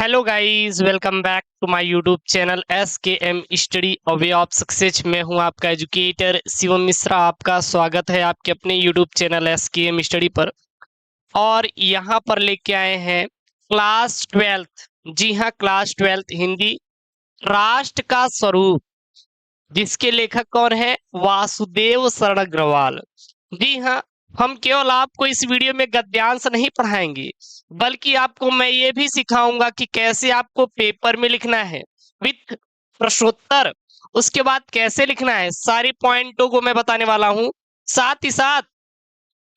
Hello guys, welcome back to my YouTube channel SKM study a way of success. मैं हूं आपका educator Shivam Mishra. आपका स्वागत है आपके अपने यूट्यूब चैनल SKM स्टडी पर। और यहां पर लेके आए हैं क्लास 12th। जी हां, क्लास 12th हिंदी, राष्ट्र का स्वरूप, जिसके लेखक कौन है? वासुदेव शरण अग्रवाल। जी हाँ, हम केवल आपको इस वीडियो में गद्यांश नहीं पढ़ाएंगे, बल्कि आपको मैं ये भी सिखाऊंगा कि कैसे आपको पेपर में लिखना है विथ प्रश्नोत्तर। उसके बाद कैसे लिखना है, सारी पॉइंटों को मैं बताने वाला हूं। साथ ही साथ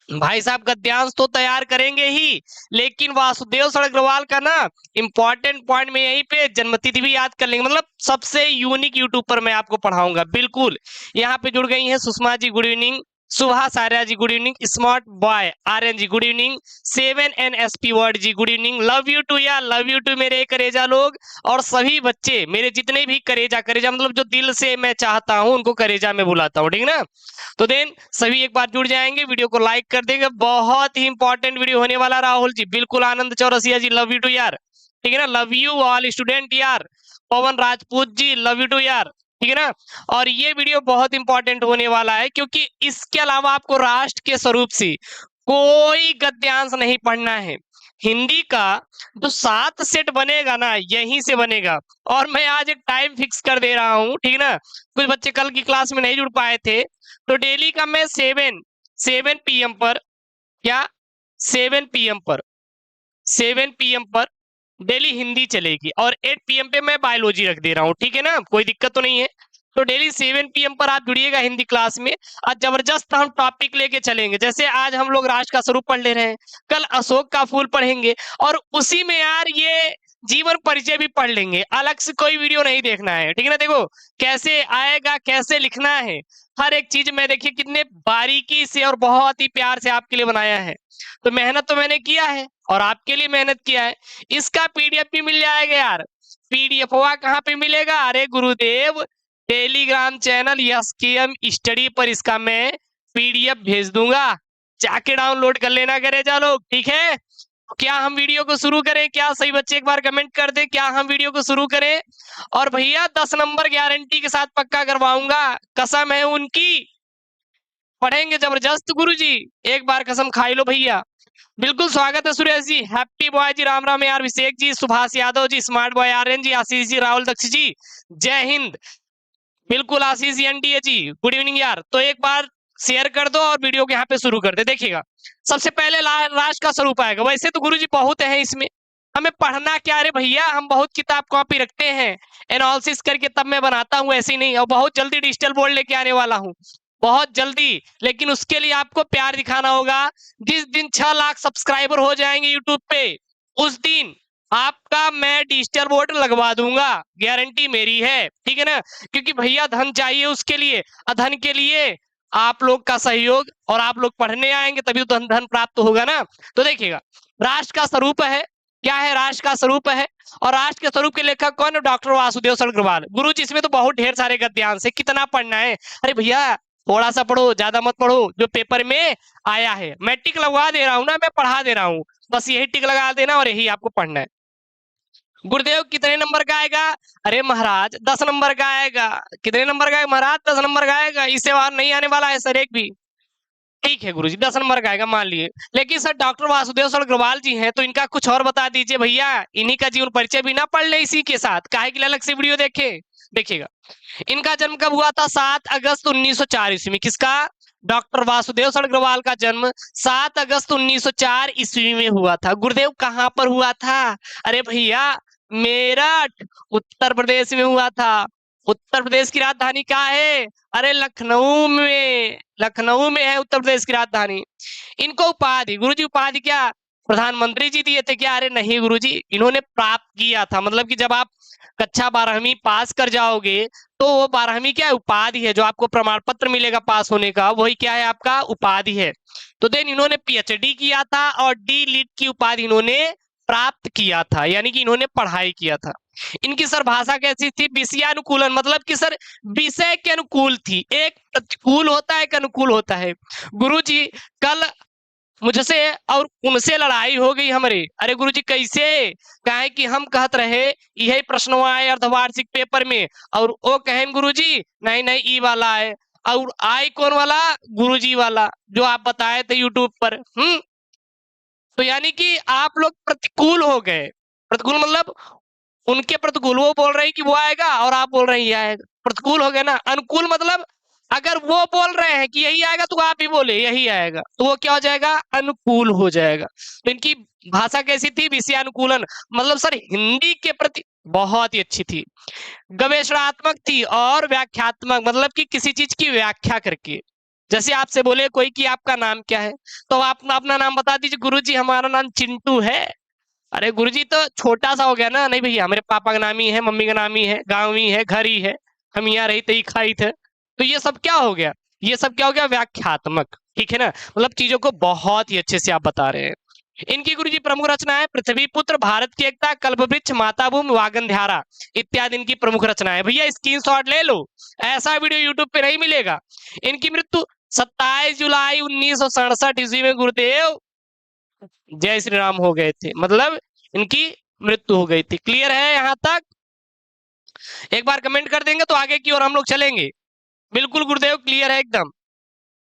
भाई साहब गद्यांश तो तैयार करेंगे ही, लेकिन वासुदेव शरण अग्रवाल का ना इंपॉर्टेंट पॉइंट में यहीं पे जन्मतिथि भी याद कर लेंगे। मतलब सबसे यूनिक यूट्यूब पर मैं आपको पढ़ाऊंगा। बिल्कुल, यहाँ पे जुड़ गई हैं Sushma ji, good evening. Subhash Arya ji, good evening. Smart boy Aryan ji, good evening. 7NSP word ji, good evening. Love you too यार, लव यू टू मेरे करेजा लोग। और सभी बच्चे मेरे जितने भी करेजा करेजा मतलब जो दिल से मैं चाहता हूं उनको करेजा में बुलाता हूँ, ठीक ना। तो देन सभी एक बार जुड़ जाएंगे, वीडियो को लाइक कर देंगे। बहुत ही इंपॉर्टेंट वीडियो होने वाला। राहुल जी, बिल्कुल। आनंद चौरसिया जी, लव यू टू यार, ठीक है ना। लव यू ऑल स्टूडेंट यार। पवन Rajput ji, love you too यार, ठीक है ना। और ये वीडियो बहुत इंपॉर्टेंट होने वाला है, क्योंकि इसके अलावा आपको राष्ट्र के स्वरूप से कोई गद्यांश नहीं पढ़ना है। हिंदी का जो 7 सेट बनेगा ना, यहीं से बनेगा। और मैं आज एक टाइम फिक्स कर दे रहा हूं, ठीक है ना। कुछ बच्चे कल की क्लास में नहीं जुड़ पाए थे, तो डेली का मैं 7 PM पर, क्या 7 PM पर, 7 PM पर डेली हिंदी चलेगी। और 8 PM पे मैं बायोलॉजी रख दे रहा हूँ, ठीक है ना। कोई दिक्कत तो नहीं है। तो डेली 7 PM पर आप जुड़िएगा हिंदी क्लास में। आज जबरदस्त हम टॉपिक लेके चलेंगे। जैसे आज हम लोग राष्ट्र का स्वरूप पढ़ ले रहे हैं, कल अशोक का फूल पढ़ेंगे, और उसी में यार ये जीवन परिचय भी पढ़ लेंगे। अलग से कोई वीडियो नहीं देखना है, ठीक है ना। देखो कैसे आएगा, कैसे लिखना है, हर एक चीज में देखिए कितने बारीकी से और बहुत ही प्यार से आपके लिए बनाया है। तो मेहनत तो मैंने किया है और आपके लिए मेहनत किया है। इसका PDF भी मिल जाएगा यार। PDF हुआ कहाँ पे मिलेगा? अरे गुरुदेव, टेलीग्राम चैनल SKM स्टडी पर इसका मैं PDF भेज दूंगा। जाके डाउनलोड कर लेना करे जा लोग, ठीक है। क्या हम वीडियो को शुरू करें? क्या सही बच्चे एक बार कमेंट कर दे, क्या हम वीडियो को शुरू करें? और भैया 10 नंबर गारंटी के साथ पक्का करवाऊंगा, कसम है उनकी। पढ़ेंगे जबरदस्त गुरुजी, एक बार कसम खाई लो भैया। बिल्कुल स्वागत है सुरेश जी, हैप्पी बॉय जी, राम राम यार। अभिषेक जी, सुभाष यादव जी, स्मार्ट बॉय आर्यन जी, आशीष जी, राहुल दक्ष जी, जय हिंद। बिल्कुल आशीष जी, NDA जी, गुड इवनिंग यार। तो एक बार शेयर कर दो और वीडियो को यहाँ पे शुरू कर दे। देखिएगा सबसे पहले राष्ट्र का स्वरूप आएगा। वैसे तो गुरुजी बहुत है इसमें, हमें पढ़ना क्या रे भैया, हम बहुत किताब कॉपी रखते हैं, एनालिसिस करके तब मैं बनाता हूँ, ऐसे ही नहीं। और बहुत जल्दी डिजिटल बोर्ड लेके आने वाला हूँ, बहुत जल्दी। लेकिन उसके लिए आपको प्यार दिखाना होगा। जिस दिन 6 लाख सब्सक्राइबर हो जाएंगे यूट्यूब पे, उस दिन आपका मैं डिजिटल बोर्ड लगवा दूंगा, गारंटी मेरी है, ठीक है ना। क्योंकि भैया धन चाहिए उसके लिए, धन के लिए आप लोग का सहयोग, और आप लोग पढ़ने आएंगे तभी तो धन प्राप्त होगा ना। तो देखिएगा राष्ट्र का स्वरूप है, क्या है? राष्ट्र का स्वरूप है। और राष्ट्र के स्वरूप के लेखक कौन है? डॉक्टर वासुदेव शरण अग्रवाल। गुरु जी इसमें तो बहुत ढेर सारे गद्यांश है, कितना पढ़ना है? अरे भैया थोड़ा सा पढ़ो, ज्यादा मत पढ़ो, जो पेपर में आया है। मैं टिक लगवा दे रहा हूँ ना, मैं पढ़ा दे रहा हूँ, बस यही टिक लगा देना और यही आपको पढ़ना है। गुरुदेव कितने नंबर का आएगा? अरे महाराज 10 नंबर का आएगा। कितने नंबर का आएगा महाराज? 10 नंबर का आएगा, इससे बाहर नहीं आने वाला है सर एक भी। ठीक है गुरुजी, 10 नंबर का आएगा मान लिए। लेकिन सर डॉक्टर वासुदेव शरण अग्रवाल जी हैं, तो इनका कुछ और बता दीजिए भैया। इन्हीं का जीवन परिचय भी ना पढ़ ले इसी के साथ, काहे के लिए अलग से वीडियो देखे? देखिएगा इनका जन्म कब हुआ था? 7 अगस्त 1904 ईस्वी में। किसका? डॉक्टर वासुदेव शरण अग्रवाल का जन्म 7 अगस्त 1904 ईस्वी में हुआ था। गुरुदेव कहाँ पर हुआ था? अरे भैया मेरठ, उत्तर प्रदेश में हुआ था। उत्तर प्रदेश की राजधानी क्या है? अरे लखनऊ में, लखनऊ में है उत्तर प्रदेश की राजधानी। इनको उपाधि, गुरुजी उपाधि क्या प्रधानमंत्री जी दिए थे क्या? अरे नहीं गुरुजी, इन्होंने प्राप्त किया था। मतलब कि जब आप कक्षा 12वीं पास कर जाओगे तो वो 12वीं क्या उपाधि है, जो आपको प्रमाण पत्र मिलेगा पास होने का, वही क्या है? आपका उपाधि है। तो देन इन्होंने PhD किया था और D.Litt की उपाधि इन्होंने प्राप्त किया था, यानी कि इन्होंने पढ़ाई किया था। इनकी सर भाषा कैसी थी? विषयानुकूलन, मतलब कि सर विषय के अनुकूल थी। एक प्रतिकूल होता है, एक अनुकूल होता है। गुरुजी कल मुझसे और उनसे लड़ाई हो गई हमारे। अरे गुरुजी कैसे? कहे कि हम कहत रहे यही प्रश्न आए अर्धवार्षिक पेपर में, और वो कहें गुरुजी नहीं नहीं ई वाला है, और आई कौन वाला? गुरुजी वाला जो आप बताए थे यूट्यूब पर। तो यानी कि आप लोग प्रतिकूल हो गए। प्रतिकूल मतलब उनके प्रतिकूल, वो बोल रहे हैं कि वो आएगा और आप बोल रहे हैं ये आएगा, प्रतिकूल हो गया ना। अनुकूल मतलब अगर वो बोल रहे हैं कि यही आएगा तो आप भी बोले यही आएगा, तो वो क्या हो जाएगा? अनुकूल हो जाएगा। तो इनकी भाषा कैसी थी? विषयानुकूलन, मतलब सर हिंदी के प्रति बहुत ही अच्छी थी। गवेषणात्मक थी और व्याख्यात्मक, मतलब कि किसी चीज की व्याख्या करके। जैसे आपसे बोले कोई कि आपका नाम क्या है, तो आप अपना नाम बता दीजिए। गुरुजी हमारा नाम चिंटू है। अरे गुरुजी तो छोटा सा हो गया ना। नहीं भैया, मेरे पापा का नाम ही है, मम्मी का नाम ही है, गाँव ही है, घर ही है, हम यहाँ रही थे, खाई थे। तो ये सब क्या हो गया? ये सब क्या हो गया? व्याख्यात्मक। ठीक है ना, मतलब चीजों को बहुत ही अच्छे से आप बता रहे हैं। इनकी गुरुजी प्रमुख रचनाएं पृथ्वी पुत्र, भारत की एकता, कल्पवृक्ष, माताभूमि, वागंध्यारा इत्यादि इनकी प्रमुख रचनाएं। भैया स्क्रीनशॉट ले लो, ऐसा वीडियो यूट्यूब पे नहीं मिलेगा। इनकी मृत्यु 27 जुलाई 1967 ईस्वी में गुरुदेव जय श्री राम हो गए थे, मतलब इनकी मृत्यु हो गई थी। क्लियर है यहां तक? एक बार कमेंट कर देंगे तो आगे की ओर हम लोग चलेंगे। बिल्कुल गुरुदेव, क्लियर है एकदम।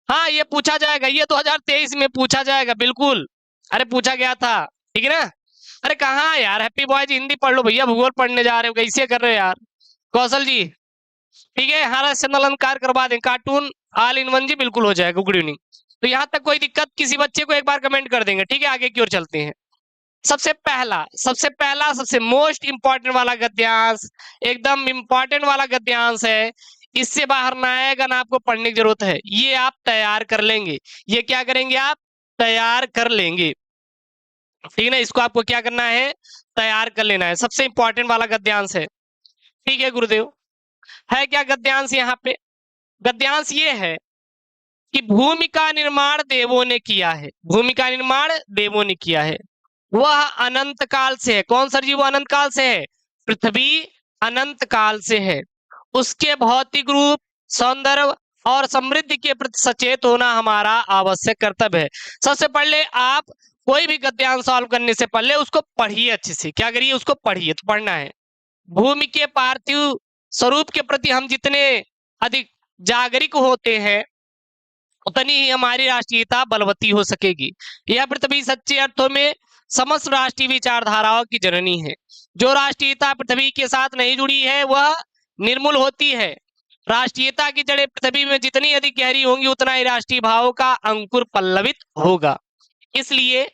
हाँ, ये पूछा जाएगा, ये 2023 में पूछा जाएगा बिल्कुल। अरे पूछा गया था, ठीक है ना। अरे कहाँ यार, हैप्पी बॉय जी हिंदी पढ़ लो भैया, भूगोल पढ़ने जा रहे हो, कैसे कर रहे हो यार? कौशल जी ठीक है, हमारा चैनल अलंकार करवा दें, कार्टून ऑल इन वन जी, बिल्कुल हो जाएगा। Good evening. तो यहाँ तक कोई दिक्कत? किसी बच्चे को एक बार कमेंट कर देंगे, ठीक है। आगे की ओर चलते हैं। सबसे पहला सबसे मोस्ट इंपॉर्टेंट वाला गद्यांश, एकदम इंपॉर्टेंट वाला गद्यांश है। इससे बाहर ना आएगा ना आपको पढ़ने की जरूरत है, ये आप तैयार कर लेंगे। ये क्या करेंगे आप? तैयार कर लेंगे, ठीक है ना। इसको आपको क्या करना है? तैयार कर लेना है। सबसे इंपॉर्टेंट वाला गद्यांश है, ठीक है गुरुदेव। है क्या गद्यांश यहाँ पे? गद्यांश ये है कि भूमि का निर्माण देवों ने किया है। भूमि का निर्माण देवों ने किया है, वह अनंत काल से है। कौन सर जी वो अनंत काल से है? पृथ्वी अनंत काल से है। उसके भौतिक रूप, सौंदर्य और समृद्धि के प्रति सचेत होना हमारा आवश्यक कर्तव्य है। सबसे पहले आप कोई भी गद्यांश सॉल्व करने से पहले उसको पढ़िए अच्छे से। क्या करिए? उसको पढ़िए, तो पढ़ना है। भूमि के पार्थिव स्वरूप के प्रति हम जितने अधिक जागरूक होते हैं उतनी ही हमारी राष्ट्रीयता बलवती हो सकेगी। यह पृथ्वी सच्चे अर्थों में समस्त राष्ट्रीय विचारधाराओं की जननी है। जो राष्ट्रीयता पृथ्वी के साथ नहीं जुड़ी है वह निर्मूल होती है। राष्ट्रीयता की जड़ें पृथ्वी में जितनी अधिक गहरी होंगी उतना ही राष्ट्रीय भावों का अंकुर पल्लवित होगा। इसलिए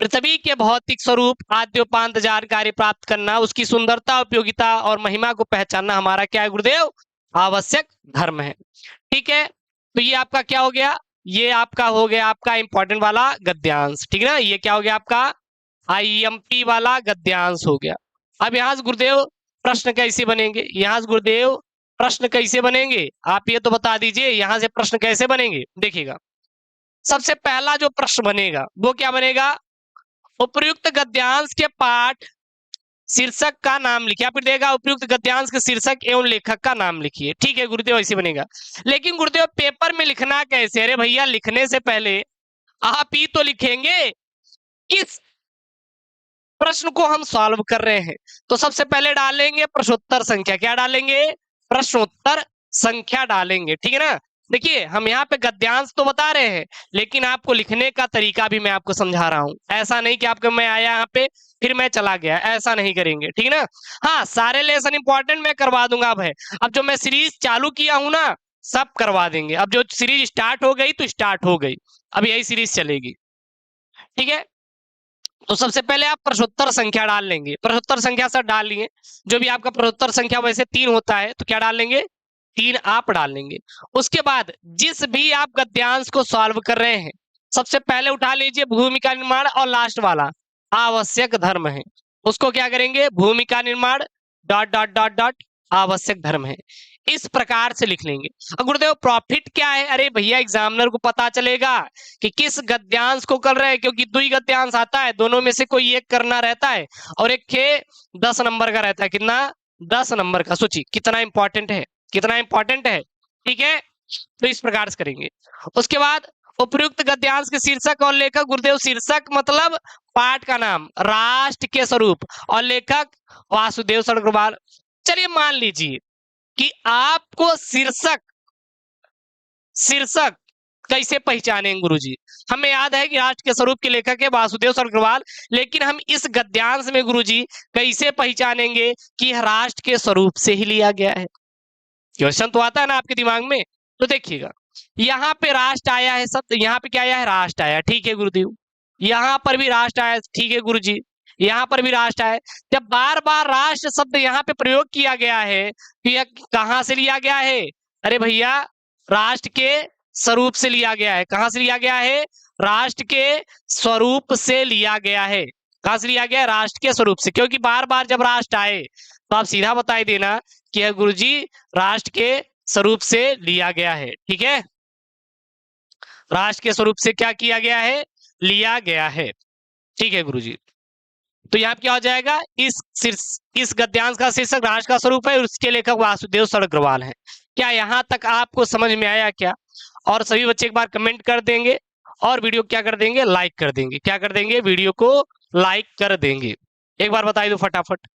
पृथ्वी के भौतिक स्वरूप आद्योपांत जानकारी प्राप्त करना, उसकी सुंदरता, उपयोगिता और महिमा को पहचानना हमारा क्या है गुरुदेव? आवश्यक धर्म है। ठीक है, तो ये आपका क्या हो गया? ये आपका हो गया आपका इंपॉर्टेंट वाला गद्यांश, ठीक है ना। ये क्या हो गया आपका? आईएमपी वाला गद्यांश हो गया। अब यहाँ से गुरुदेव प्रश्न कैसे बनेंगे? यहाँ से गुरुदेव प्रश्न कैसे बनेंगे आप ये तो बता दीजिए। यहाँ से प्रश्न कैसे बनेंगे देखिएगा। सबसे पहला जो प्रश्न बनेगा वो क्या बनेगा? उपयुक्त गद्यांश के पाठ शीर्षक का नाम लिखिए। आप देगा उपयुक्त गद्यांश के शीर्षक एवं लेखक का नाम लिखिए। ठीक है गुरुदेव, ऐसे बनेगा। लेकिन गुरुदेव पेपर में लिखना कैसे? अरे भैया लिखने से पहले आप ही तो लिखेंगे किस प्रश्न को हम सॉल्व कर रहे हैं। तो सबसे पहले डालेंगे प्रश्नोत्तर संख्या। क्या डालेंगे? प्रश्नोत्तर संख्या डालेंगे, ठीक है ना। देखिए हम यहाँ पे गद्यांश तो बता रहे हैं लेकिन आपको लिखने का तरीका भी मैं आपको समझा रहा हूँ। ऐसा नहीं कि आपको मैं आया यहाँ पे फिर मैं चला गया, ऐसा नहीं करेंगे, ठीक है ना। हाँ, सारे लेसन इंपॉर्टेंट मैं करवा दूंगा। अब जो मैं सीरीज चालू किया हूं ना सब करवा देंगे। अब जो सीरीज स्टार्ट हो गई तो स्टार्ट हो गई, अब यही सीरीज चलेगी, ठीक है। तो सबसे पहले आप प्रश्नोत्तर संख्या डाल लेंगे। प्रश्नोत्तर संख्या सर डाल लिए, जो भी आपका प्रश्नोत्तर संख्या वैसे 3 होता है तो क्या डाल लेंगे? 3 आप डाल लेंगे। उसके बाद जिस भी आप गद्यांश को सॉल्व कर रहे हैं सबसे पहले उठा लीजिए भूमिका निर्माण और लास्ट वाला आवश्यक धर्म है। उसको क्या करेंगे? भूमिका निर्माण डॉट डॉट डॉट डॉट आवश्यक धर्म है, इस प्रकार से लिख लेंगे। और गुरुदेव प्रॉफिट क्या है? अरे भैया एग्जामिनर को पता चलेगा कि किस गद्यांश को कर रहे हैं, क्योंकि 2 गद्यांश आता है, दोनों में से कोई एक करना रहता है और एक के 10 नंबर का रहता है। कितना? 10 नंबर का। सोचिए कितना इंपॉर्टेंट है, कितना इंपॉर्टेंट है, ठीक है। तो इस प्रकार से करेंगे। उसके बाद उपयुक्त गद्यांश के शीर्षक और लेखक गुरुदेव। शीर्षक मतलब पाठ का नाम, राष्ट्र के स्वरूप, और लेखक वासुदेव अग्रवाल। चलिए मान लीजिए कि आपको शीर्षक कैसे पहचानेंगे गुरुजी? हमें याद है कि राष्ट्र के स्वरूप के लेखक है वासुदेव अग्रवाल, लेकिन हम इस गद्यांश में गुरुजी कैसे पहचानेंगे कि यह राष्ट्र के स्वरूप से ही लिया गया है? क्वेश्चन तो आता है ना आपके दिमाग में। तो देखिएगा, यहाँ पे राष्ट्र आया है शब्द, यहाँ पे क्या आया है? राष्ट्र आया, ठीक है गुरुदेव। यहाँ पर भी राष्ट्र आया, ठीक है गुरुजी। यहाँ पर भी राष्ट्र आया। जब बार बार राष्ट्र शब्द यहाँ पे प्रयोग किया गया है तो यह कहाँ से लिया गया है? अरे भैया, राष्ट्र के स्वरूप से लिया गया है। कहाँ से लिया गया है? राष्ट्र के स्वरूप से लिया गया है। कहाँ से लिया गया? राष्ट्र के स्वरूप से। क्योंकि बार बार जब राष्ट्र आए तो आप सीधा बताई देना कि यह गुरुजी राष्ट्र के स्वरूप से लिया गया है। ठीक है, राष्ट्र के स्वरूप से क्या किया गया है? लिया गया है। ठीक है गुरुजी। तो यहाँ क्या हो जाएगा? इस गद्यांश का शीर्षक राष्ट्र का स्वरूप है, उसके लेखक वासुदेव अग्रवाल हैं। क्या यहाँ तक आपको समझ में आया क्या? और सभी बच्चे एक बार कमेंट कर देंगे और वीडियो क्या कर देंगे? लाइक कर देंगे। क्या कर देंगे? वीडियो को लाइक कर देंगे। एक बार बताई दो फटाफट,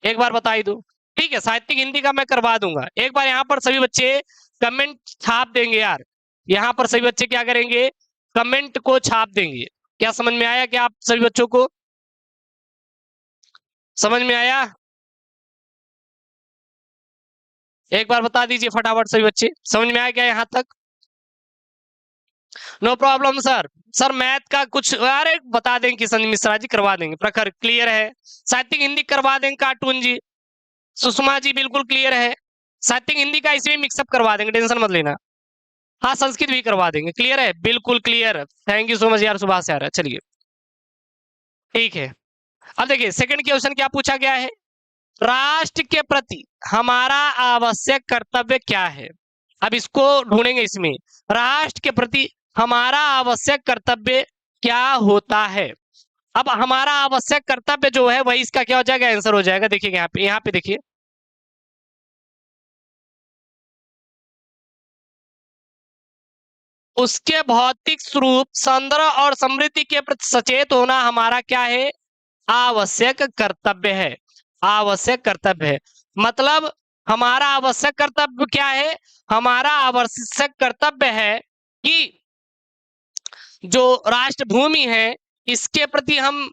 एक बार बताई दो। ठीक है, साहित्यिक हिंदी का मैं करवा दूंगा। एक बार यहाँ पर सभी बच्चे कमेंट छाप देंगे यार। यहाँ पर सभी बच्चे क्या करेंगे? कमेंट को छाप देंगे। क्या समझ में आया? क्या आप सभी बच्चों को समझ में आया? एक बार बता दीजिए फटाफट सभी बच्चे, समझ में आया क्या यहाँ तक? No problem sir. Sir math का कुछ अरे बता देंगे, किशन मिश्रा जी करवा देंगे। प्रखर क्लियर है। साहित्यिक हिंदी करवा देंगे कार्टून जी। सुषमा जी बिल्कुल क्लियर है। साहित्यिक हिंदी का इसमें मिक्सअप करवा देंगे, टेंशन मत लेना। हाँ, संस्कृत भी करवा देंगे। क्लियर है? बिल्कुल clear. Thank you so much यार सुभाष यार। चलिए ठीक है, अब देखिए सेकंड क्वेश्चन क्या पूछा गया है? राष्ट्र के प्रति हमारा आवश्यक कर्तव्य क्या है? अब इसको ढूंढेंगे इसमें। राष्ट्र के प्रति हमारा आवश्यक कर्तव्य क्या होता है? अब हमारा आवश्यक कर्तव्य जो है वही इसका क्या हो जाएगा? आंसर हो जाएगा। देखिए यहाँ पे देखिए, उसके भौतिक स्वरूप, सौंदर्य और समृद्धि के प्रति सचेत होना हमारा क्या है? आवश्यक कर्तव्य है। आवश्यक कर्तव्य है। मतलब हमारा आवश्यक कर्तव्य क्या है? हमारा आवश्यक कर्तव्य है कि जो राष्ट्र भूमि है इसके प्रति हम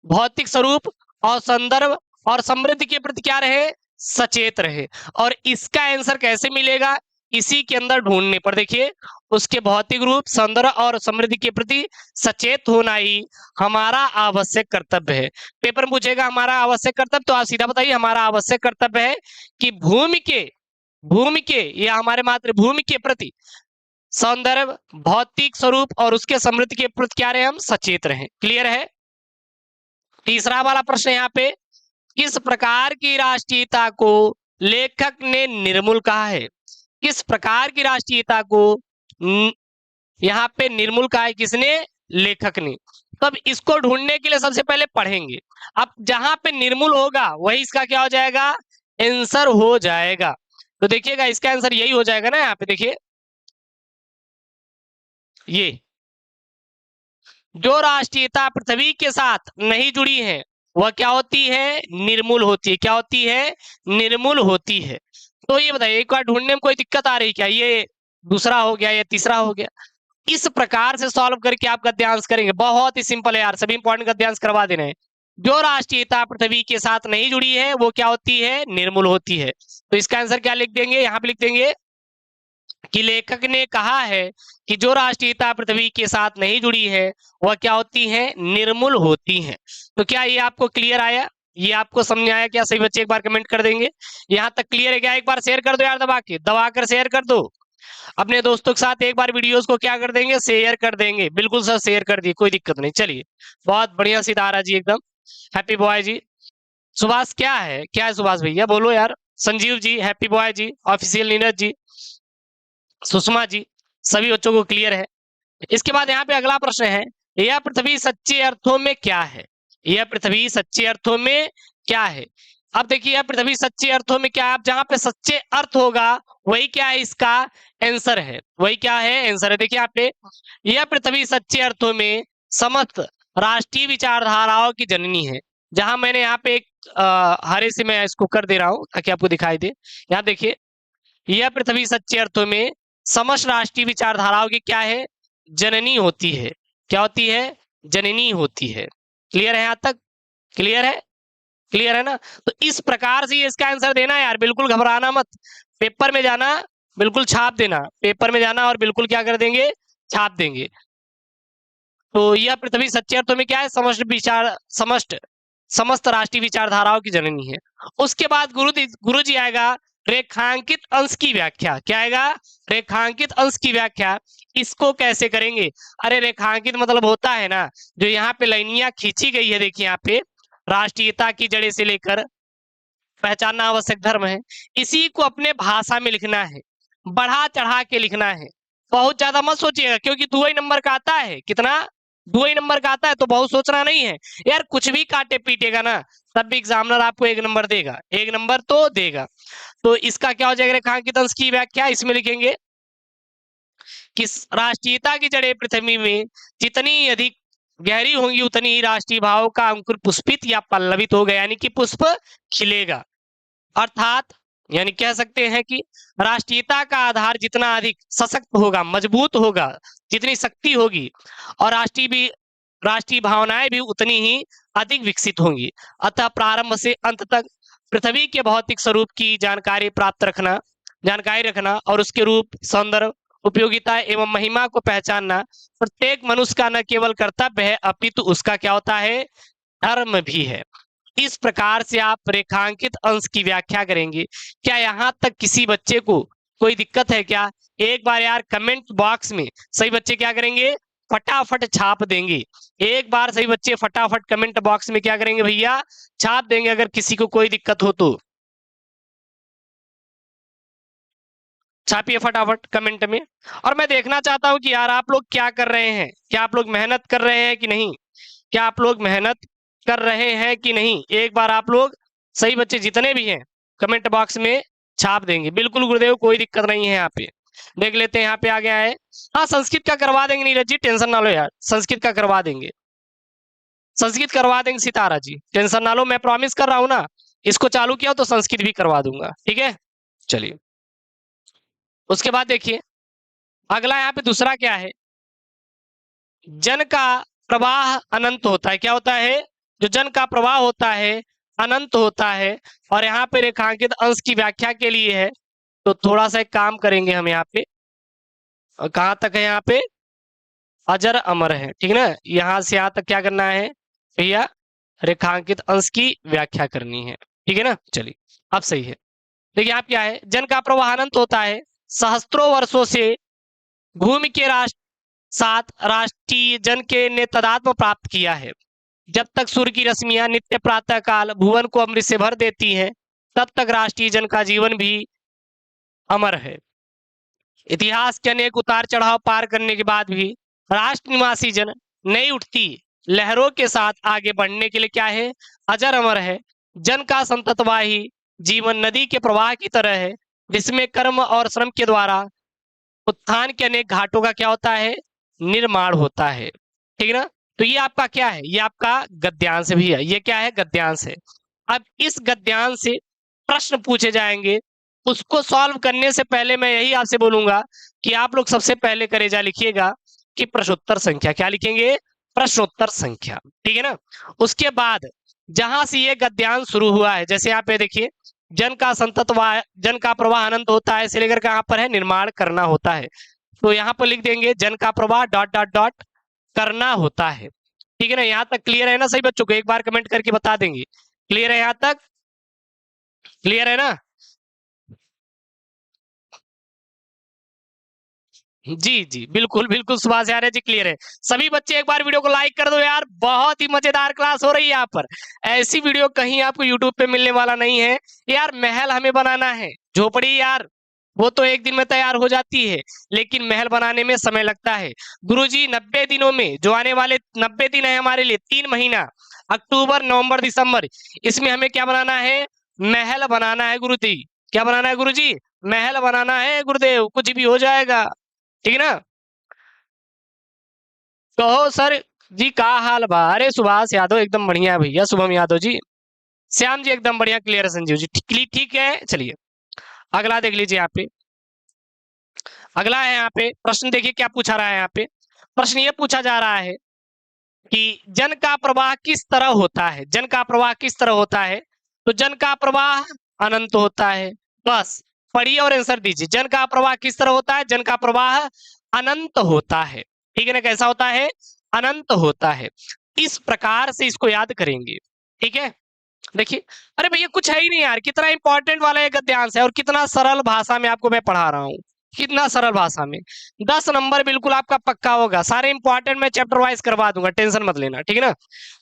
भौतिक स्वरूप और संदर्भ और समृद्धि के प्रति क्या रहे? सचेत रहे। और इसका आंसर कैसे मिलेगा? इसी के अंदर ढूंढने पर। देखिए, उसके भौतिक रूप, सौंदर्य और समृद्धि के प्रति सचेत होना ही हमारा आवश्यक कर्तव्य है। पेपर में पूछेगा हमारा आवश्यक कर्तव्य, तो आप सीधा बताइए हमारा आवश्यक कर्तव्य है कि भूमि के या हमारे मातृभूमि के प्रति सौंदर्य, भौतिक स्वरूप और उसके समृद्धि के प्रति क्या रहे? हम सचेत रहे। क्लियर है? तीसरा वाला प्रश्न यहाँ पे, किस प्रकार की राष्ट्रीयता को लेखक ने निर्मूल कहा है? किस प्रकार की राष्ट्रीयता को यहाँ पे निर्मूल कहा है? किसने? लेखक ने। तब इसको ढूंढने के लिए सबसे पहले पढ़ेंगे। अब जहां पे निर्मूल होगा वही इसका क्या हो जाएगा? आंसर हो जाएगा। तो देखिएगा इसका आंसर यही हो जाएगा ना। यहाँ पे देखिए, ये जो राष्ट्रीयता पृथ्वी के साथ नहीं जुड़ी है वह क्या होती है? निर्मूल होती है। क्या होती है? निर्मूल होती है। तो ये बताइए, एक बार ढूंढने में कोई दिक्कत आ रही क्या? ये दूसरा हो गया, ये तीसरा हो गया। इस प्रकार से सॉल्व करके आप गद्यांश करेंगे। बहुत ही सिंपल है यार, सभी इंपॉर्टेंट गद्यांश करवा देना है। जो राष्ट्रीयता पृथ्वी के साथ नहीं जुड़ी है वो क्या होती है? निर्मूल होती है। तो इसका आंसर क्या लिख देंगे? यहाँ पे लिख देंगे कि लेखक ने कहा है कि जो राष्ट्रीयता पृथ्वी के साथ नहीं जुड़ी है वह क्या होती है? निर्मूल होती है। तो क्या ये आपको क्लियर आया? ये आपको समझ आया क्या? सही बच्चे एक बार कमेंट कर देंगे। यहां तक क्लियर है क्या? एक बार शेयर कर दो यार, दबा कर शेयर कर दो। अपने दोस्तों के साथ एक बार वीडियोस को क्या कर देंगे? शेयर कर देंगे। बिल्कुल सर शेयर कर दिए, कोई दिक्कत नहीं। चलिए, बहुत बढ़िया सितारा जी, एकदम हैप्पी बॉय जी। सुभाष क्या है? क्या है सुभाष भैया? बोलो यार। संजीव जी हैप्पी बॉय जी, ऑफिशियल नीरज जी, सुषमा जी, सभी बच्चों को क्लियर है। इसके बाद यहाँ पे अगला प्रश्न है, यह पृथ्वी सच्चे अर्थों में क्या है? यह पृथ्वी सच्चे अर्थों में क्या है? अब देखिए, यह पृथ्वी सच्चे अर्थों में क्या है? अब जहां पे सच्चे अर्थ होगा वही क्या है? इसका आंसर है, वही क्या है, आंसर है। देखिए यहाँ पे, यह पृथ्वी सच्चे अर्थों में समस्त राष्ट्रीय विचारधाराओं की जननी है। जहां मैंने यहाँ पे एक हरे से मैं इसको कर दे रहा हूं ताकि आपको दिखाई दे। यहाँ देखिए, यह पृथ्वी सच्चे अर्थों में समस्त राष्ट्रीय विचारधाराओं की क्या है, जननी होती है। क्या होती है, जननी होती है। क्लियर है यहाँ तक, क्लियर है, क्लियर है ना। तो इस प्रकार से इसका आंसर देना यार, बिल्कुल घबराना मत, पेपर में जाना, बिल्कुल छाप देना, पेपर में जाना और बिल्कुल क्या कर देंगे, छाप देंगे। तो यह पृथ्वी सच्चे अर्थों में क्या है, समस्त राष्ट्रीय विचारधाराओं की जननी है। उसके बाद गुरु जी आएगा रेखांकित अंश की व्याख्या। क्या आएगा, रेखांकित अंश की व्याख्या। इसको कैसे करेंगे, अरे रेखांकित मतलब होता है ना, जो यहाँ पे लाइनियां खींची गई है, देखिए यहाँ पे राष्ट्रीयता की जड़ें से लेकर पहचानना आवश्यक धर्म है, इसी को अपने भाषा में लिखना है, बढ़ा चढ़ा के लिखना है। बहुत ज्यादा मत सोचिएगा, क्योंकि 2 ही नंबर का आता है। कितना, 2 ही नंबर का आता है, तो बहुत सोचना नहीं है यार। कुछ भी काटे पीटेगा ना, तब भी एग्जामिनर आपको 1 नंबर देगा, 1 नंबर तो देगा। तो इसका क्या हो जाएगा, रेखांकित अंश की व्याख्या। इसमें लिखेंगे कि राष्ट्रीयता की जड़ें पृथ्वी में जितनी अधिक गहरी होंगी, उतनी ही राष्ट्रीय भाव का अंकुर पुष्पित या पल्लवित होगा, यानी कि पुष्प खिलेगा। अर्थात यानी कह सकते हैं कि राष्ट्रीयता का आधार जितना अधिक सशक्त होगा, मजबूत होगा, जितनी शक्ति होगी, और राष्ट्रीय भावनाएं भी उतनी ही अधिक विकसित होंगी। अतः प्रारंभ से अंत तक पृथ्वी के भौतिक स्वरूप की जानकारी रखना और उसके रूप, सौंदर्य, उपयोगिता एवं महिमा को पहचानना प्रत्येक मनुष्य का न केवल कर्तव्य है, अपितु उसका क्या होता है, धर्म भी है। इस प्रकार से आप रेखांकित अंश की व्याख्या करेंगे। क्या यहाँ तक किसी बच्चे को कोई दिक्कत है क्या? एक बार यार कमेंट बॉक्स में सही बच्चे क्या करेंगे, फटाफट छाप देंगे। एक बार सही बच्चे फटाफट कमेंट बॉक्स में क्या करेंगे भैया, छाप देंगे, अगर किसी को कोई दिक्कत हो तो छापिए फटाफट कमेंट में। और मैं देखना चाहता हूं कि यार आप लोग क्या कर रहे हैं, क्या आप लोग मेहनत कर रहे हैं कि नहीं, क्या आप लोग मेहनत कर रहे हैं कि नहीं। एक बार आप लोग सही बच्चे जितने भी हैं कमेंट बॉक्स में छाप देंगे। बिल्कुल गुरुदेव, कोई दिक्कत नहीं है। यहाँ पे देख लेते हैं, यहाँ पे आ गया है। हाँ, संस्कृत का करवा देंगे नीरज जी, टेंशन ना लो यार, संस्कृत का करवा देंगे, संस्कृत करवा देंगे सितारा जी, टेंशन ना लो। मैं प्रॉमिस कर रहा हूँ ना, इसको चालू किया तो संस्कृत भी करवा दूंगा, ठीक है। चलिए, उसके बाद देखिए अगला यहाँ पे दूसरा क्या है, जन का प्रवाह अनंत होता है। क्या होता है, जो जन का प्रवाह होता है अनंत होता है। और यहाँ पे रेखांकित अंश की व्याख्या के लिए है, तो थोड़ा सा एक काम करेंगे हम यहाँ पे, और कहाँ तक है यहाँ पे, अजर अमर है, ठीक है ना। यहाँ से यहाँ तक क्या करना है भैया, रेखांकित अंश की व्याख्या करनी है, ठीक है ना। चलिए अब सही है। देखिए आप क्या है, जन का प्रवाह अनंत होता है, सहस्त्रों वर्षों से भूमि के साथ राष्ट्रीय जन के ने तदात्म प्राप्त किया है। जब तक सूर्य की रश्मियां नित्य प्रातः काल भुवन को अमृत से भर देती हैं, तब तक राष्ट्रीय जन का जीवन भी अमर है। इतिहास के अनेक उतार चढ़ाव पार करने के बाद भी राष्ट्र निवासी जन नई उठती लहरों के साथ आगे बढ़ने के लिए क्या है, अजर अमर है। जन का संततवाही जीवन नदी के प्रवाह की तरह है, जिसमें कर्म और श्रम के द्वारा उत्थान के अनेक घाटों का क्या होता है, निर्माण होता है, ठीक है ना। तो ये आपका क्या है, ये आपका गद्यांश भी है, ये क्या है, गद्यांश है। अब इस गद्यांश से प्रश्न पूछे जाएंगे, उसको सॉल्व करने से पहले मैं यही आपसे बोलूंगा कि आप लोग सबसे पहले करेजा लिखिएगा कि प्रश्नोत्तर संख्या। क्या लिखेंगे, प्रश्नोत्तर संख्या, ठीक है ना। उसके बाद जहां से ये गद्यांश शुरू हुआ है, जैसे यहाँ पे देखिए, जन का प्रवाह अनंत होता है, से लेकर कहां पर है, निर्माण करना होता है। तो यहाँ पर लिख देंगे जन का प्रवाह डॉट डॉट डॉट करना होता है, ठीक है ना। यहाँ तक क्लियर है ना सही बच्चों को, एक बार कमेंट करके बता देंगे, क्लियर है यहाँ तक, क्लियर है ना। जी जी बिल्कुल बिल्कुल सुभाष यार जी, क्लियर है। सभी बच्चे एक बार वीडियो को लाइक कर दो यार, बहुत ही मजेदार क्लास हो रही है यहाँ पर। ऐसी वीडियो कहीं आपको यूट्यूब पे मिलने वाला नहीं है यार। महल हमें बनाना है, झोपड़ी यार वो तो एक दिन में तैयार हो जाती है, लेकिन महल बनाने में समय लगता है। गुरुजी 90 दिनों में, जो आने वाले 90 दिन है हमारे लिए, 3 महीना, अक्टूबर नवंबर दिसंबर, इसमें हमें क्या बनाना है, महल बनाना है गुरुजी। क्या बनाना है गुरुजी, महल बनाना है गुरुदेव, कुछ भी हो जाएगा, ठीक है ना। कहो सर जी का हाल बा। अरे सुभाष यादव एकदम बढ़िया है भैया, शुभम यादव जी, श्याम जी एकदम बढ़िया, क्लियर है, संजीव जी ठीक है। चलिए अगला देख लीजिए यहाँ पे। अगला है यहाँ पे प्रश्न, देखिए क्या पूछा रहा है यहाँ पे। प्रश्न ये पूछा जा रहा है कि जन का प्रवाह किस तरह होता है। जन का प्रवाह किस तरह होता है? तो जन का प्रवाह अनंत होता है। बस पढ़िए और आंसर दीजिए। जन का प्रवाह किस तरह होता है? जन का प्रवाह अनंत होता है, ठीक है ना। कैसा होता है? अनंत होता है। इस प्रकार से इसको याद करेंगे, ठीक है। देखिए, अरे भैया कुछ है ही नहीं यार, कितना इंपॉर्टेंट वाला एक गद्यांश है और कितना सरल भाषा में आपको मैं पढ़ा रहा हूँ, कितना सरल भाषा में। 10 नंबर बिल्कुल आपका पक्का होगा। सारे इंपॉर्टेंट मैं चैप्टर वाइज करवा दूंगा, टेंशन मत लेना, ठीक है ना।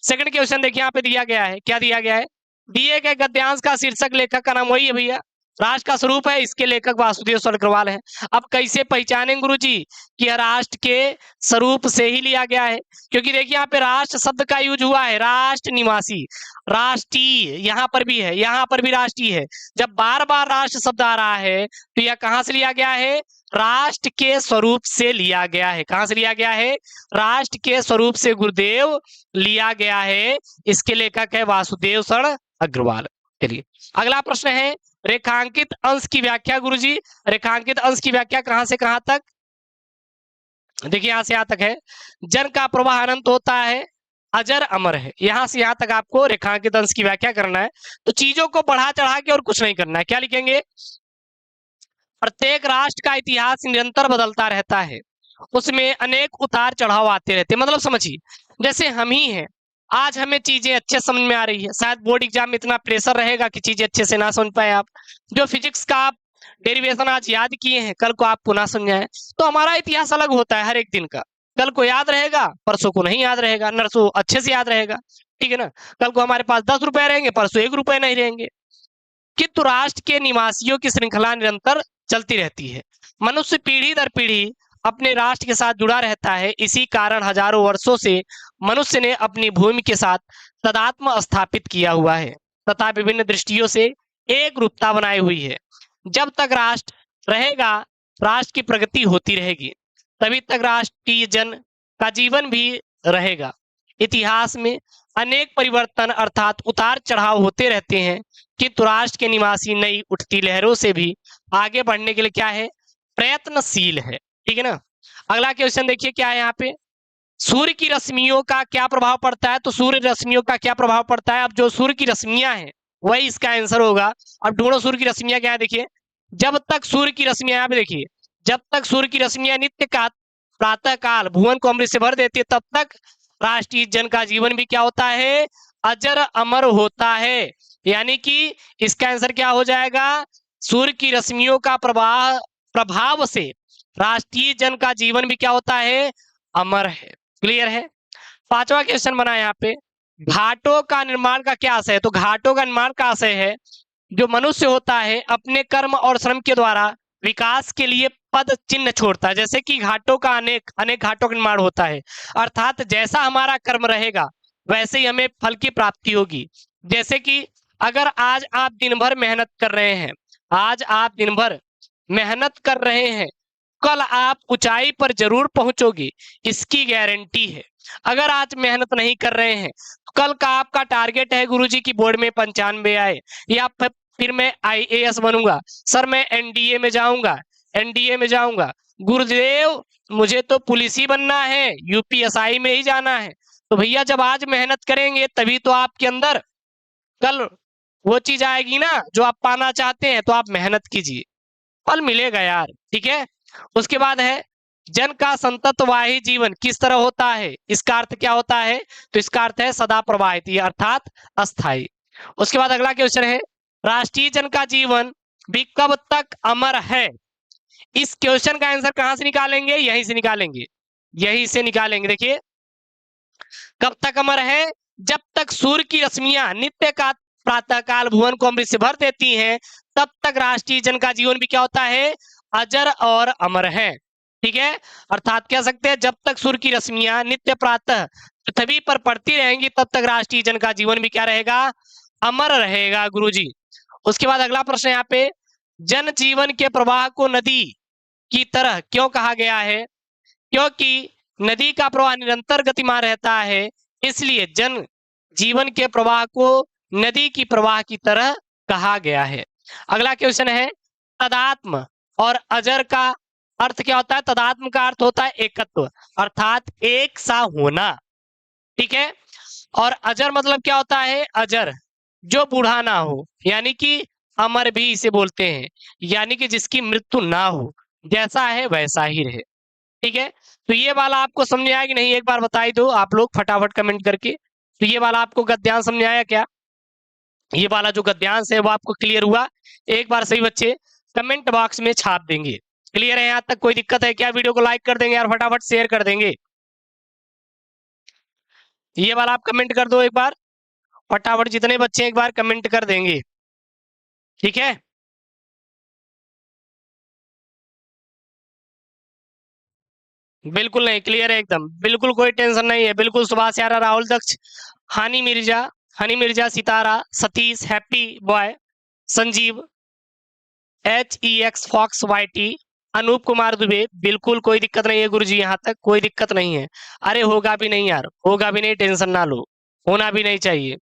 सेकंड क्वेश्चन देखिए यहाँ पे दिया गया है, क्या दिया गया है? दिए गए गद्यांश का शीर्षक लेखक का नाम वही है भैया, राष्ट्र का स्वरूप है, इसके लेखक वासुदेव सरकरवाल है। अब कैसे पहचानेंगे गुरुजी कि यह राष्ट्र के स्वरूप से ही लिया गया है? क्योंकि देखिए यहाँ पे राष्ट्र शब्द का यूज हुआ है, राष्ट्र निवासी, राष्ट्रीय, यहाँ पर भी है, यहाँ पर भी राष्ट्रीय है। जब बार बार राष्ट्र शब्द आ रहा है तो यह कहां से लिया गया है? राष्ट्र के स्वरूप से लिया गया है। कहां से लिया गया है? राष्ट्र के स्वरूप से गुरुदेव लिया गया है। इसके लेखक है वासुदेव शरण अग्रवाल। चलिए अगला प्रश्न है, रेखांकित अंश की व्याख्या गुरुजी। रेखांकित अंश की व्याख्या कहां से कहां तक? देखिए यहां से यहां तक है, जन का प्रवाह अनंत होता है, अजर अमर है। यहां से यहां तक आपको रेखांकित अंश की व्याख्या करना है। तो चीजों को बढ़ा चढ़ा के और कुछ नहीं करना है। क्या लिखेंगे? प्रत्येक राष्ट्र का इतिहास निरंतर बदलता रहता है, उसमें अनेक उतार चढ़ाव आते रहते हैं। मतलब समझिए, जैसे हम ही हैं, आज हमें चीजें अच्छे समझ में आ रही है, शायद बोर्ड एग्जाम में इतना प्रेशर रहेगा कि चीजें अच्छे से ना समझ पाए आप। जो फिजिक्स का आप डेरिवेशन आज याद किए हैं, कल को आप पुनः समझाएं। तो हमारा इतिहास अलग होता है हर एक दिन का। कल को याद रहेगा, परसों को नहीं याद रहेगा, नरसों अच्छे से याद रहेगा, ठीक है ना। कल को हमारे पास 10 रुपए रहेंगे, परसों 1 रुपए नहीं रहेंगे। किंतु राष्ट्र के निवासियों की श्रृंखला निरंतर चलती रहती है। मनुष्य पीढ़ी दर पीढ़ी अपने राष्ट्र के साथ जुड़ा रहता है। इसी कारण हजारों वर्षों से मनुष्य ने अपनी भूमि के साथ तदात्म स्थापित किया हुआ है तथा विभिन्न दृष्टियों से एक रूपता बनाई हुई है। जब तक राष्ट्र रहेगा, राष्ट्र की प्रगति होती रहेगी, तभी तक राष्ट्रीय जन का जीवन भी रहेगा। इतिहास में अनेक परिवर्तन अर्थात उतार चढ़ाव होते रहते हैं, किंतु राष्ट्र के निवासी नई उठती लहरों से भी आगे बढ़ने के लिए क्या है? प्रयत्नशील है, ठीक है ना। अगला क्वेश्चन देखिए क्या है यहाँ पे, सूर्य की रश्मियों का क्या प्रभाव पड़ता है? तो सूर्य रश्मियों का क्या प्रभाव पड़ता है? अब जो सूर्य की रश्मियां हैं वही इसका आंसर होगा। अब ढूंढो सूर्य की रश्मियां क्या है। देखिए, जब तक सूर्य की रश्मियां, यहाँ पे देखिए, जब तक सूर्य की रश्मियां नित्य का प्रातः काल भुवन को अमृत से भर देती है, तब तक राष्ट्रीय जन का जीवन भी क्या होता है? अजर अमर होता है। यानी कि इसका आंसर क्या हो जाएगा? सूर्य की रश्मियों का प्रभाव से राष्ट्रीय जन का जीवन भी क्या होता है? अमर है। क्लियर है। पांचवा क्वेश्चन बना यहाँ पे, घाटों का निर्माण का क्या आशय है? तो घाटों का निर्माण का आशय है, जो मनुष्य होता है अपने कर्म और श्रम के द्वारा विकास के लिए पद चिन्ह छोड़ता है। जैसे कि घाटों का अनेक अनेक घाटों का निर्माण होता है, अर्थात जैसा हमारा कर्म रहेगा वैसे ही हमें फल की प्राप्ति होगी। जैसे कि अगर आज आप दिन भर मेहनत कर रहे हैं, आज आप दिन भर मेहनत कर रहे हैं, कल आप ऊंचाई पर जरूर पहुंचोगे, इसकी गारंटी है। अगर आज मेहनत नहीं कर रहे हैं, कल का आपका टारगेट है गुरुजी की बोर्ड में 95 आए, या फिर मैं IAS बनूंगा, सर मैं NDA में जाऊंगा, NDA में जाऊंगा, गुरुदेव मुझे तो पुलिस ही बनना है, UPSI में ही जाना है। तो भैया जब आज मेहनत करेंगे तभी तो आपके अंदर कल वो चीज आएगी ना जो आप पाना चाहते हैं। तो आप मेहनत कीजिए, फल मिलेगा यार, ठीक है। उसके बाद है, जन का संततवाही जीवन किस तरह होता है? इसका अर्थ क्या होता है? तो इसका अर्थ है सदा प्रवाहित, अर्थात अस्थाई। उसके बाद अगला क्वेश्चन है, राष्ट्रीय जन का जीवन भी कब तक अमर है? इस क्वेश्चन का आंसर कहां से निकालेंगे? यहीं से निकालेंगे, यहीं से निकालेंगे। देखिए, कब तक अमर है? जब तक सूर्य की रश्मियां नित्य का प्रातः काल भुवन को अमृत से भर देती हैं, तब तक राष्ट्रीय जन का जीवन भी क्या होता है? अजर और अमर है, ठीक है। अर्थात कह सकते हैं, जब तक सूर्य की रश्मियां नित्य प्रातः पृथ्वी पर पड़ती रहेंगी, तब तक राष्ट्रीय जन का जीवन भी क्या रहेगा? अमर रहेगा गुरुजी। उसके बाद अगला प्रश्न यहाँ पे, जन जीवन के प्रवाह को नदी की तरह क्यों कहा गया है? क्योंकि नदी का प्रवाह निरंतर गतिमान रहता है, इसलिए जन जीवन के प्रवाह को नदी की प्रवाह की तरह कहा गया है। अगला क्वेश्चन है, तदात्म और अजर का अर्थ क्या होता है? तदात्म का अर्थ होता है एकत्व, अर्थात एक सा होना, ठीक है। और अजर मतलब क्या होता है? अजर जो बूढ़ा ना हो, यानी कि अमर भी इसे बोलते हैं, यानी कि जिसकी मृत्यु ना हो, जैसा है वैसा ही रहे, ठीक है। तो ये वाला आपको समझ आया कि नहीं? एक बार बता ही दो आप लोग फटाफट कमेंट करके। तो ये वाला आपको गद्यांश समझ आया क्या? ये वाला जो गद्यांश है वो आपको क्लियर हुआ? एक बार सही बच्चे कमेंट बॉक्स में छाप देंगे। क्लियर है यहाँ तक? कोई दिक्कत है क्या? वीडियो को लाइक कर देंगे और फटाफट शेयर कर देंगे। ये वाला आप कमेंट कर दो एक बार फटाफट, जितने बच्चे एक बार कमेंट कर देंगे, ठीक है। बिल्कुल नहीं, क्लियर है एकदम, बिल्कुल कोई टेंशन नहीं है। बिल्कुल सुभाष यारा, Rahul Daksh, Hani Mirza, Sitara, Satish, happy boy, Sanjeev, HEX fox YT, Anoop Kumar Dubey, बिल्कुल कोई दिक्कत नहीं है गुरुजी, यहाँ तक कोई दिक्कत नहीं है। अरे होगा भी नहीं यार, होगा भी नहीं, टेंशन ना लो, होना भी नहीं चाहिए।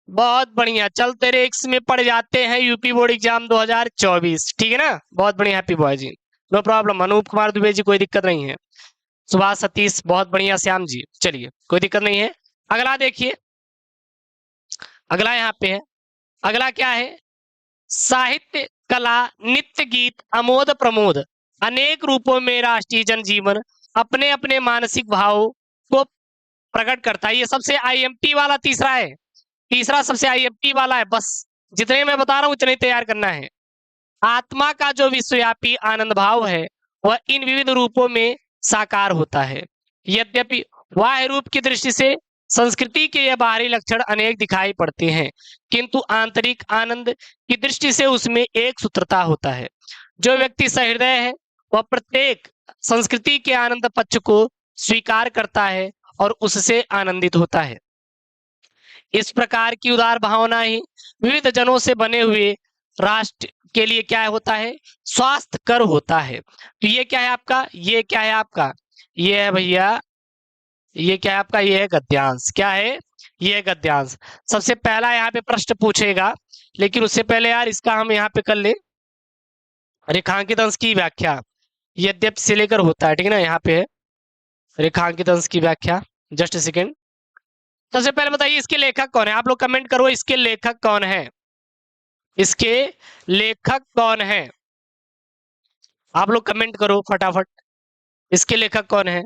बहुत बढ़िया, चल तेरे एक्स में पड़ जाते हैं यूपी बोर्ड एग्जाम 2024, ठीक है ना। बहुत बढ़िया, हैप्पी बॉय जी, नो प्रॉब्लम। अनूप कुमार दुबे जी, कोई दिक्कत नहीं है। सुभाष सतीश, बहुत बढ़िया। श्याम जी, चलिए कोई दिक्कत नहीं है। अगला देखिए, अगला यहाँ पे है, अगला क्या है? साहित्य, कला, नित्य गीत, अमोद प्रमोद, अनेक रूपों में राष्ट्रीय जनजीवन अपने अपने मानसिक भाव को प्रकट करता है। ये सबसे IMP वाला तीसरा है, तीसरा सबसे IMP वाला है। बस जितने मैं बता रहा हूं उतने तैयार करना है। आत्मा का जो विश्वव्यापी आनंद भाव है वह इन विविध रूपों में साकार होता है। यद्यपि बाह्य रूप की दृष्टि से संस्कृति के यह बाहरी लक्षण अनेक दिखाई पड़ते हैं, किंतु आंतरिक आनंद की दृष्टि से उसमें एक सूत्रता होता है। जो व्यक्ति सहृदय है वह प्रत्येक संस्कृति के आनंद पक्ष को स्वीकार करता है और उससे आनंदित होता है। इस प्रकार की उदार भावना ही विविध जनों से बने हुए राष्ट्र के लिए क्या होता है? स्वास्थ्य कर होता है। तो ये क्या है आपका? ये क्या है आपका? ये है भैया, ये क्या है आपका? ये है गद्यांश। क्या है? ये है गद्यांश। सबसे पहला यहाँ पे प्रश्न पूछेगा, लेकिन उससे पहले यार इसका हम यहाँ पे कर ले, रेखांकित अंश की व्याख्या यद्यपि से लेकर होता है, ठीक है ना। यहाँ पे है रेखांकित अंश की व्याख्या, जस्ट सेकेंड। सबसे पहले बताइए इसके लेखक कौन है? आप लोग कमेंट करो, इसके लेखक कौन है? इसके लेखक कौन है? आप लोग कमेंट करो फटाफट, इसके लेखक कौन है?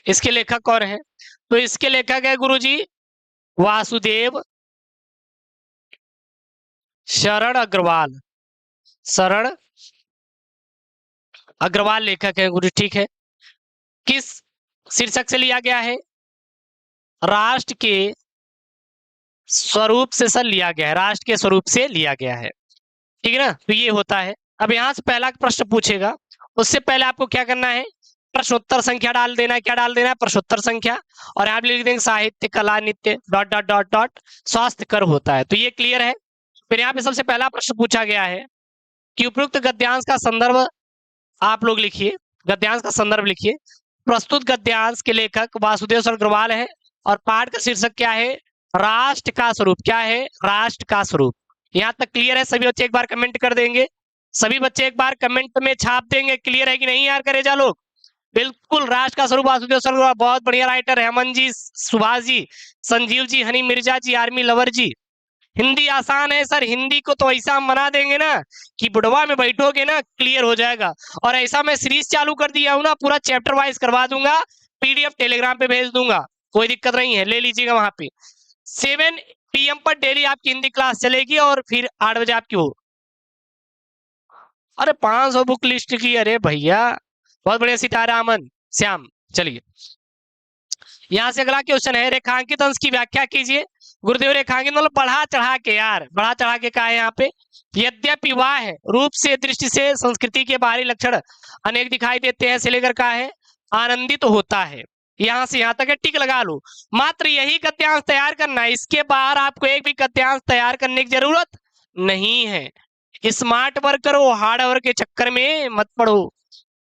इसके लेखक कौन है? तो इसके लेखक है गुरुजी वासुदेव शरण अग्रवाल, शरण अग्रवाल लेखक है गुरु, ठीक है। किस शीर्षक से लिया गया है? राष्ट्र के स्वरूप से सर लिया गया है, राष्ट्र के स्वरूप से लिया गया है, ठीक है ना। तो ये होता है। अब यहां से पहला प्रश्न पूछेगा, उससे पहले आपको क्या करना है? प्रश्नोत्तर संख्या डाल देना है। क्या डाल देना है? प्रश्नोत्तर संख्या। और यहाँ लिख देंगे साहित्य, कला, नित्य डॉट डॉट डॉट डॉट स्वास्थ्य कर होता है। तो ये क्लियर है। फिर यहाँ पे सबसे पहला प्रश्न पूछा गया है कि उपयुक्त गद्यांश का संदर्भ आप लोग लिखिए, गद्यांश का संदर्भ लिखिए। प्रस्तुत गद्यांश के लेखक वासुदेव अग्रवाल है और पाठ का शीर्षक क्या है? राष्ट्र का स्वरूप। क्या है? राष्ट्र का स्वरूप। यहाँ तक क्लियर है? सभी बच्चे एक बार कमेंट कर देंगे, सभी बच्चे एक बार कमेंट में छाप देंगे। क्लियर है कि नहीं यार? करे जा लोग, बिल्कुल राष्ट्र का स्वरूप वासुदेव अग्रवाल, बहुत बढ़िया राइटर। हेमंत जी, सुभाष जी, संजीव जी, हनी मिर्जा जी, आर्मी लवर जी। हिंदी आसान है सर, हिंदी को तो ऐसा हम बना देंगे ना कि बुढ़वा में बैठोगे ना क्लियर हो जाएगा। और ऐसा मैं सीरीज चालू कर दिया हूं ना, पूरा चैप्टर वाइज करवा दूंगा, PDF टेलीग्राम पे भेज दूंगा, कोई दिक्कत नहीं है, ले लीजिएगा। वहां पे 7 PM पर डेली आपकी हिंदी क्लास चलेगी और फिर 8 बजे आपकी हो। अरे 500 बुक लिस्ट की, अरे भैया बहुत बढ़िया। सितारा, अमन, श्याम, चलिए यहां से अगला क्वेश्चन है, रेखांकित अंश की व्याख्या कीजिए। गुरुदेव रेखांकित मतलब बढ़ा चढ़ा के, यार बढ़ा चढ़ा के कहा है यहाँ पे। यद्यपि वाह रूप से दृष्टि से संस्कृति के बाहरी लक्षण अनेक दिखाई देते हैं, से लेकर कहा है आनंदित होता है। यहां से यहां तक है, टिक लगा लो। मात्र यही गद्यांश तैयार करना है, इसके बाहर आपको एक भी गद्यांश तैयार करने की जरूरत नहीं है। स्मार्ट वर्क करो, हार्ड वर्क के चक्कर में मत पड़ो।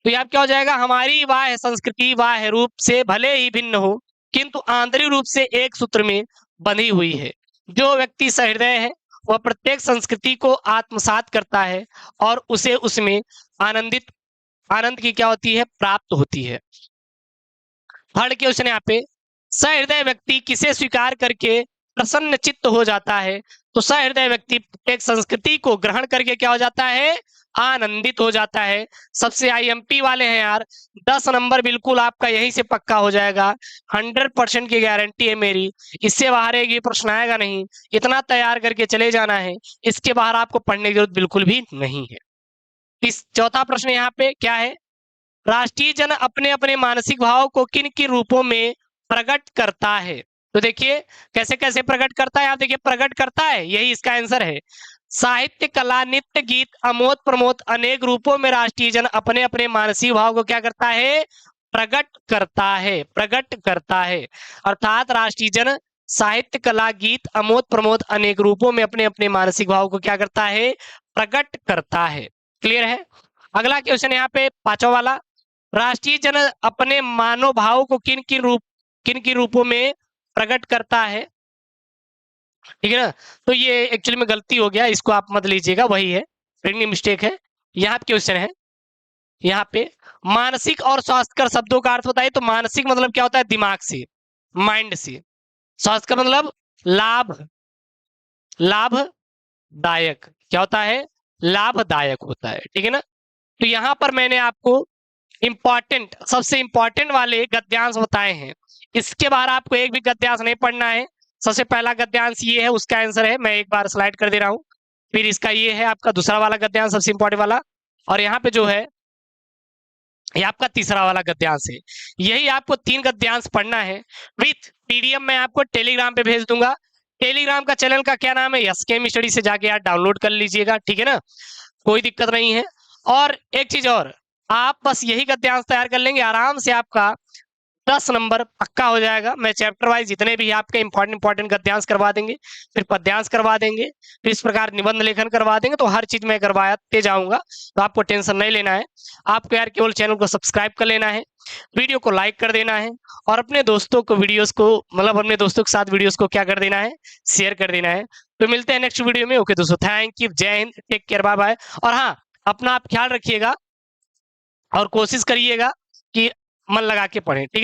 तो यहाँ क्या हो जाएगा, हमारी वाह संस्कृति वाह रूप से भले ही भिन्न हो, किंतु आंतरिक रूप से एक सूत्र में बंधी हुई है। जो व्यक्ति सहृदय है वह प्रत्येक संस्कृति को आत्मसात करता है और उसे उसमें आनंद की क्या होती है, प्राप्त होती है। थर्ड क्वेश्चन यहाँ पे, सहृदय व्यक्ति किसे स्वीकार करके प्रसन्न चित्त हो जाता है? तो सहृदय व्यक्ति एक संस्कृति को ग्रहण करके क्या हो जाता है, आनंदित हो जाता है। सबसे आईएमपी वाले हैं यार, 10 नंबर बिल्कुल आपका यहीं से पक्का हो जाएगा, 100% की गारंटी है मेरी। इससे बाहर एक ये प्रश्न आएगा नहीं, इतना तैयार करके चले जाना है, इसके बाहर आपको पढ़ने की जरूरत बिल्कुल भी नहीं है। इस चौथा प्रश्न यहाँ पे क्या है, राष्ट्रीय जन अपने अपने मानसिक भाव को किन किन रूपों में प्रकट करता है? तो देखिए कैसे कैसे प्रकट करता है, आप देखिए प्रकट करता है, यही इसका आंसर है। साहित्य, कला, नृत्य, गीत, अमोद प्रमोद अनेक रूपों में राष्ट्रीय जन अपने अपने मानसिक भाव को क्या करता है, प्रकट करता है, प्रकट करता है। अर्थात राष्ट्रीय जन साहित्य, कला, गीत, अमोद प्रमोद अनेक रूपों में अपने अपने मानसिक भाव को क्या करता है, प्रकट करता है। क्लियर है? अगला क्वेश्चन यहाँ पे पांचवा वाला, राष्ट्रीय जन अपने मानोभाव को किन किन रूपों में प्रकट करता है? ठीक है ना, तो ये एक्चुअली में गलती हो गया, इसको आप मत लीजिएगा, वही है, प्रिंटिंग मिस्टेक है। यहाँ पे क्वेश्चन है, यहाँ पे मानसिक और स्वास्थ्यकर शब्दों का अर्थ बताइए। तो मानसिक मतलब क्या होता है, दिमाग से, माइंड से। स्वास्थ्य का मतलब लाभदायक, क्या होता है, लाभदायक होता है। ठीक है ना, तो यहाँ पर मैंने आपको सबसे इंपॉर्टेंट वाले गद्यांश बताए हैं, इसके बाहर आपको एक भी गद्यांश नहीं पढ़ना है। सबसे पहला गद्यांश ये है, उसका आंसर है, मैं एक बार स्लाइड कर दे रहा हूं। फिर इसका ये है आपका दूसरा वाला गद्यांश, सबसे इंपॉर्टेंट वाला, और यहाँ पे जो है ये आपका तीसरा वाला गद्यांश है। यही आपको 3 गद्यांश पढ़ना है। विथ पीडीएफ मैं आपको टेलीग्राम पे भेज दूंगा। टेलीग्राम का चैनल का क्या नाम है, एसकेएम स्टडी से जाके यार डाउनलोड कर लीजिएगा। ठीक है ना, कोई दिक्कत नहीं है। और एक चीज और, आप बस यही गद्यांश तैयार कर लेंगे, आराम से आपका 10 नंबर पक्का हो जाएगा। मैं चैप्टर वाइज जितने भी आपके इंपॉर्टेंट गद्यांश करवा देंगे, फिर पद्यांश करवा देंगे, फिर इस प्रकार निबंध लेखन करवा देंगे, तो हर चीज मैं करवाते जाऊंगा, तो आपको टेंशन नहीं लेना है। आपको यार केवल चैनल को सब्सक्राइब कर लेना है, वीडियो को लाइक कर देना है, और अपने दोस्तों को वीडियोस को मतलब अपने दोस्तों के साथ वीडियोस को क्या कर देना है, शेयर कर देना है। तो मिलते हैं नेक्स्ट वीडियो में। ओके दोस्तों, थैंक यू, जय हिंद, टेक केयर, बाय बाय। और हाँ, अपना आप ख्याल रखिएगा और कोशिश करिएगा कि मन लगा के पढ़ें। ठीक है।